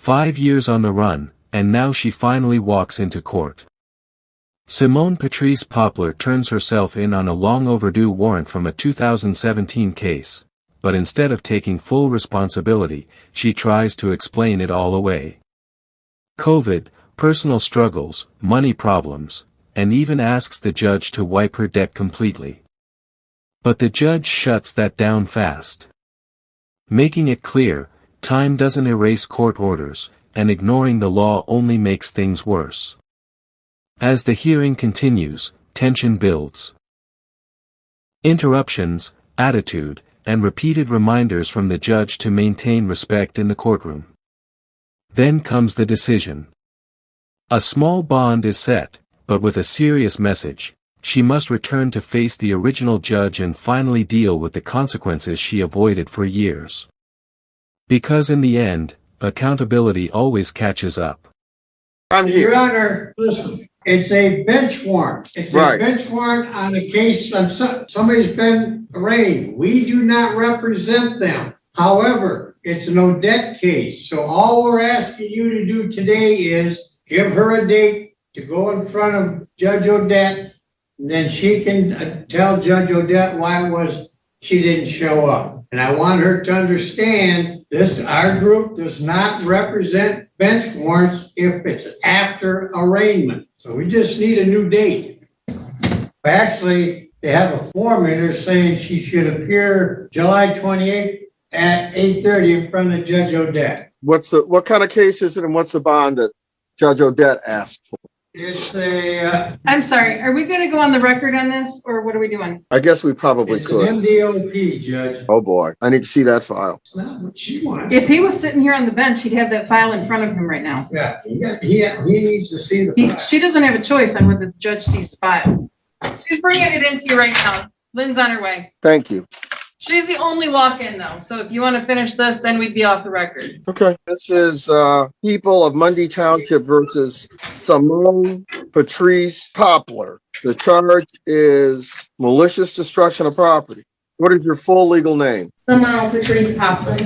5 years on the run, and now she finally walks into court. Simone Patrice Poplar turns herself in on a long overdue warrant from a 2017 case, but instead of taking full responsibility, she tries to explain it all away. COVID, personal struggles, money problems, and even asks the judge to wipe her debt completely. But the judge shuts that down fast, making it clear, time doesn't erase court orders, and ignoring the law only makes things worse. As the hearing continues, tension builds. Interruptions, attitude, and repeated reminders from the judge to maintain respect in the courtroom. Then comes the decision. A small bond is set, but with a serious message. She must return to face the original judge and finally deal with the consequences she avoided for years. Because in the end, accountability always catches up. I'm here. Your Honor, listen, it's a bench warrant. It's a bench warrant on a case on somebody's been arraigned. We do not represent them. However, it's an Odette case. So all we're asking you to do today is give her a date to go in front of Judge Odette, and then she can tell Judge Odette why it was she didn't show up. And I want her to understand this, our group does not represent bench warrants if it's after arraignment. So we just need a new date. Actually, they have a form in there saying she should appear July 28th at 8:30 in front of Judge Odette. What kind of case is it, and what's the bond that Judge Odette asked for? It's a. I'm sorry. Are we going to go on the record on this, or what are we doing? I guess we probably could. It's an MDOP, Judge. Oh boy, I need to see that file. It's not what she wants. If he was sitting here on the bench, he'd have that file in front of him right now. Yeah, he needs to see the file. She doesn't have a choice on whether the judge sees the file. She's bringing it into you right now. Lynn's on her way. Thank you. She's the only walk-in, though, so if you want to finish this, then we'd be off the record. Okay. This is People of Mundy Township versus Simone Patrice Poplar. The charge is malicious destruction of property. What is your full legal name? Simone Patrice Poplar.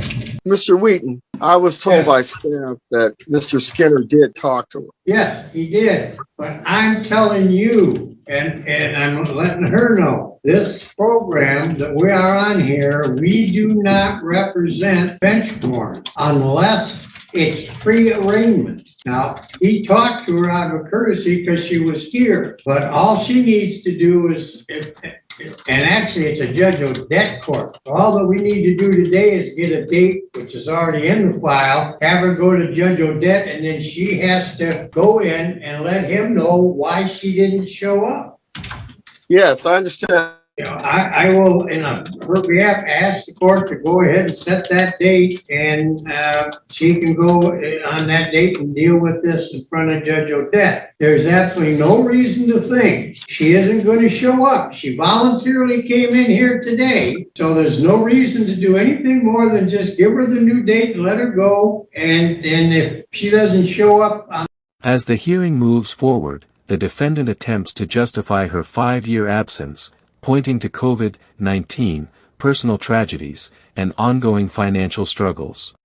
Mr. Wheaton, I was told by staff that Mr. Skinner did talk to her. Yes, he did. But I'm telling you, and I'm letting her know, this program that we are on here, we do not represent bench warrants unless it's pre-arraignment. Now, he talked to her out of courtesy because she was here, but all she needs to do is, and actually it's a Judge Odette court. All that we need to do today is get a date, which is already in the file, have her go to Judge Odette, and then she has to go in and let him know why she didn't show up. Yes, I understand. You know, I will, in her behalf, ask the court to go ahead and set that date, and she can go on that date and deal with this in front of Judge Odette. There's absolutely no reason to think she isn't going to show up. She voluntarily came in here today, so there's no reason to do anything more than just give her the new date and let her go, and if she doesn't show up on. As the hearing moves forward, the defendant attempts to justify her 5-year absence, pointing to COVID-19, personal tragedies, and ongoing financial struggles.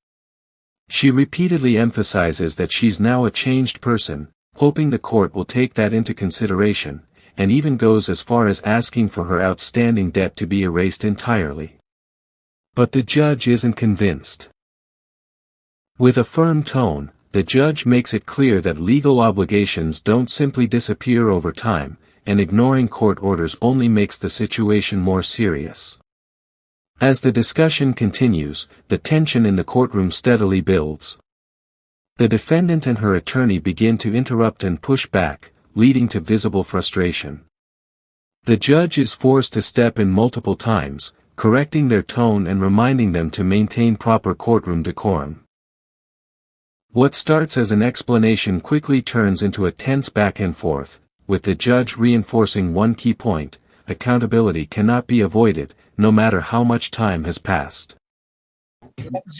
She repeatedly emphasizes that she's now a changed person, hoping the court will take that into consideration, and even goes as far as asking for her outstanding debt to be erased entirely. But the judge isn't convinced. With a firm tone, the judge makes it clear that legal obligations don't simply disappear over time, and ignoring court orders only makes the situation more serious. As the discussion continues, the tension in the courtroom steadily builds. The defendant and her attorney begin to interrupt and push back, leading to visible frustration. The judge is forced to step in multiple times, correcting their tone and reminding them to maintain proper courtroom decorum. What starts as an explanation quickly turns into a tense back and forth, with the judge reinforcing one key point: accountability cannot be avoided, no matter how much time has passed.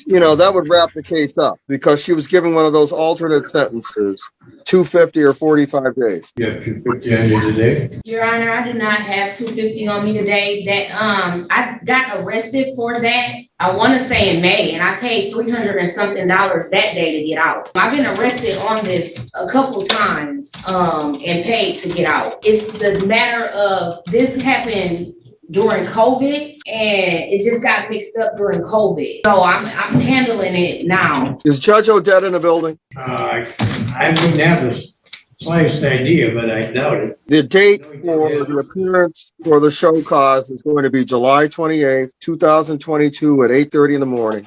you know, that would wrap the case up because she was giving one of those alternate sentences, 250 or 45 days. You have 250 on you today? Your Honor, I do not have 250 on me today. That I got arrested for that. I want to say in May, and I paid $300 and something that day to get out. I've been arrested on this a couple times and paid to get out. It's the matter of this happened during COVID, and it just got mixed up during COVID. So I'm handling it now. Is Judge Odette in the building? I wouldn't have the slightest idea, but I doubt it. The date for the appearance for the show cause is going to be July 28th, 2022 at 8:30 in the morning.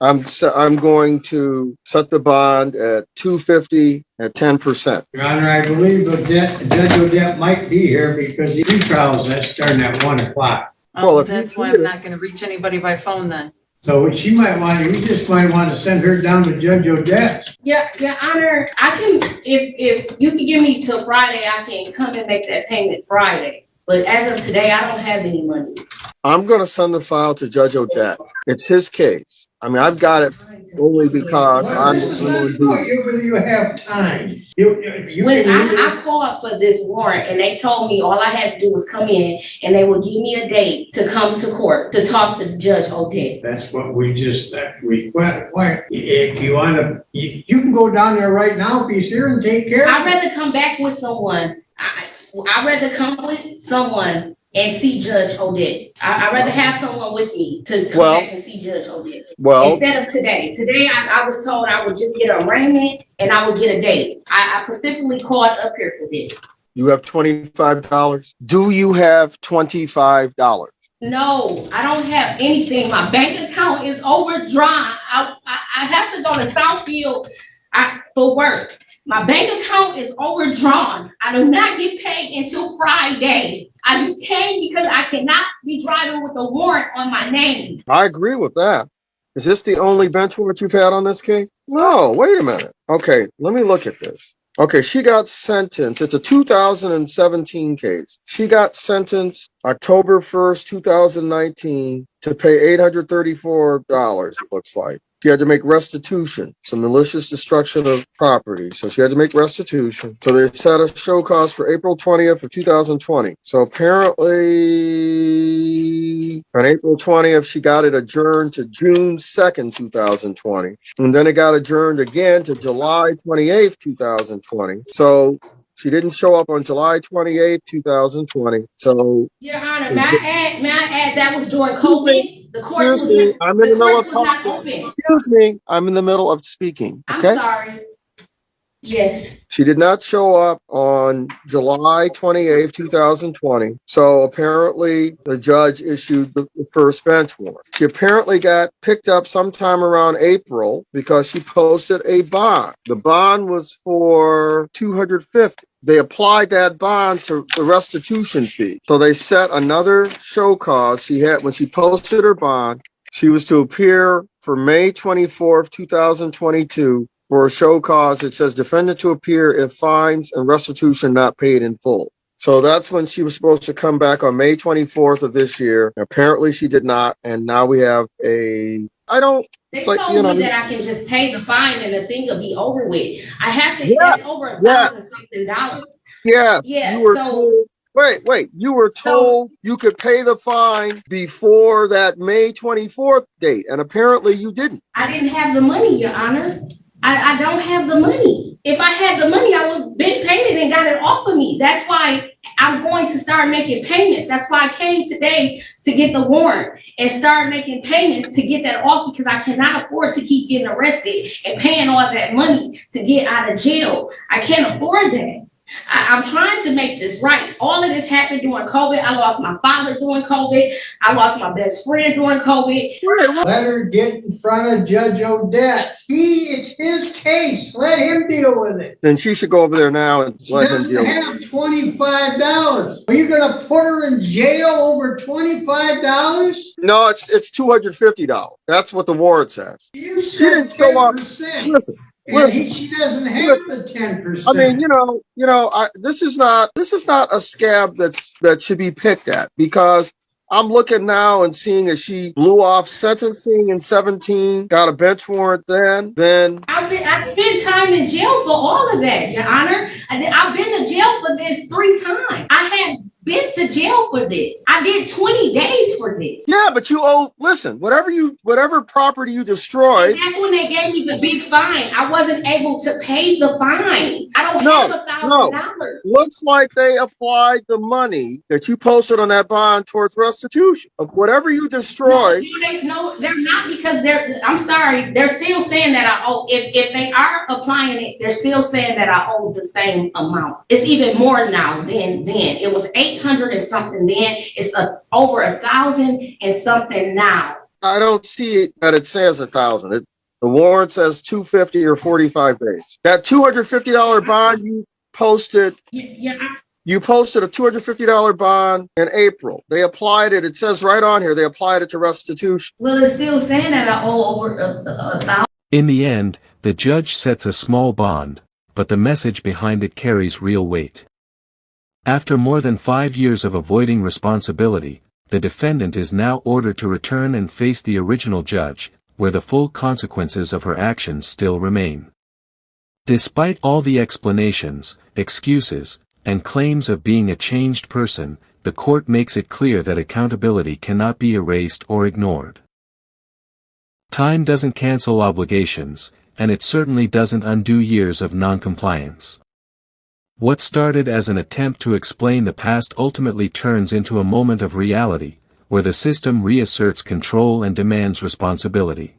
I'm going to set the bond at $250 at 10%. Your Honor, I believe Judge Odette might be here because the trials that's starting at 1 o'clock. Well, if that's he's why here- I'm not going to reach anybody by phone then. So what she might want, you just might want to send her down to Judge Odette. Yeah, Your Honor, I can, if you can give me till Friday, I can come and make that payment Friday. But as of today, I don't have any money. I'm going to send the file to Judge Odette. It's his case. I mean, I've got it only because I'm Whether you have time. When I called for this warrant and they told me all I had to do was come in and they would give me a date to come to court to talk to Judge Odette. That's what we just, if you want to, you can go down there right now if he's here and take care of it. I'd rather come back with someone. I'd rather come with someone and see Judge Odette. I'd rather have someone with me to come back and see Judge Odette. Well, instead of today. Today, I was told I would just get an arraignment and I would get a date. I specifically called up here for this. you have $25. Do you have $25? No, I don't have anything. My bank account is overdrawn. I have to go to Southfield for work. My bank account is overdrawn. I do not get paid until Friday. I just came because I cannot be driving with a warrant on my name. I agree with that. Is this the only bench warrant you've had on this case? No, wait a minute. Okay, let me look at this. Okay, she got sentenced. It's a 2017 case. She got sentenced October 1st, 2019 to pay $834, it looks like. She had to make restitution, some malicious destruction of property. So she had to make restitution. So they set a show cause for April 20th of 2020. So apparently on April 20th, she got it adjourned to June 2nd, 2020. And then it got adjourned again to July 28th, 2020. So she didn't show up on July 28th, 2020. So, Your Honor, may I add that was during COVID? The court excuse me, I'm in the middle of talking. Excuse me, I'm in the middle of speaking. Okay. I'm sorry. Yes. She did not show up on July 28th, 2020. So apparently the judge issued the first bench warrant. She apparently got picked up sometime around April because she posted a bond. The bond was for $250. They applied that bond to the restitution fee. So they set another show cause she had when she posted her bond. She was to appear for May 24th, 2022 for a show cause. It says defendant to appear if fines and restitution not paid in full. So that's when she was supposed to come back on May 24th of this year. Apparently she did not. And now we have They told me that I can just pay the fine and the thing will be over with. I have to that's over $1,000-something. Yeah. Yeah. You were told. Wait. You were told you could pay the fine before that May 24th date. And apparently you didn't. I didn't have the money, Your Honor. I don't have the money. If I had the money, I would have been paid it and got it off of me. That's why I'm going to start making payments. That's why I came today to get the warrant and start making payments to get that off because I cannot afford to keep getting arrested and paying all that money to get out of jail. I can't afford that. I'm trying to make this right. All of this happened during COVID. I lost my father during COVID. I lost my best friend during COVID. Let her get in front of Judge Odette. It's his case. Let him deal with it. Then she should go over there now and let him deal with it. She doesn't have $25. Are you going to put her in jail over $25? No, it's $250. That's what the warrant says. You She didn't show up. Listen. She doesn't have the 10%. I mean, this is not a scab that should be picked at because I'm looking now and seeing that she blew off sentencing in 17, got a bench warrant then. I spent time in jail for all of that, Your Honor. I've been to jail for this 3 times. I had been to jail for this. I did 20 days for this. Yeah, but you owe, listen, whatever property you destroyed. And that's when they gave me the big fine. I wasn't able to pay the fine. I don't have $1,000. Looks like they applied the money that you posted on that bond towards restitution of whatever you destroyed. No, they're not, because I'm sorry, they're still saying that I owe. If they are applying it, they're still saying that I owe the same amount. It's even more now than then. It was 800 and something then. It's over 1,000 and something now. I don't see it that it says 1,000. The warrant says 250 or 45 days. That $250 bond you posted. You posted a $250 bond in April. They applied it. It says right on here, they applied it to restitution. Well, it's still saying that I owe over 1,000. In the end, the judge sets a small bond, but the message behind it carries real weight. After more than 5 years of avoiding responsibility, the defendant is now ordered to return and face the original judge, where the full consequences of her actions still remain. Despite all the explanations, excuses, and claims of being a changed person, the court makes it clear that accountability cannot be erased or ignored. Time doesn't cancel obligations, and it certainly doesn't undo years of noncompliance. What started as an attempt to explain the past ultimately turns into a moment of reality, where the system reasserts control and demands responsibility.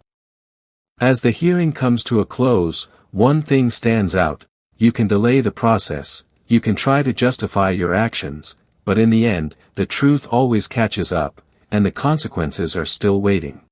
As the hearing comes to a close, one thing stands out: you can delay the process, you can try to justify your actions, but in the end, the truth always catches up, and the consequences are still waiting.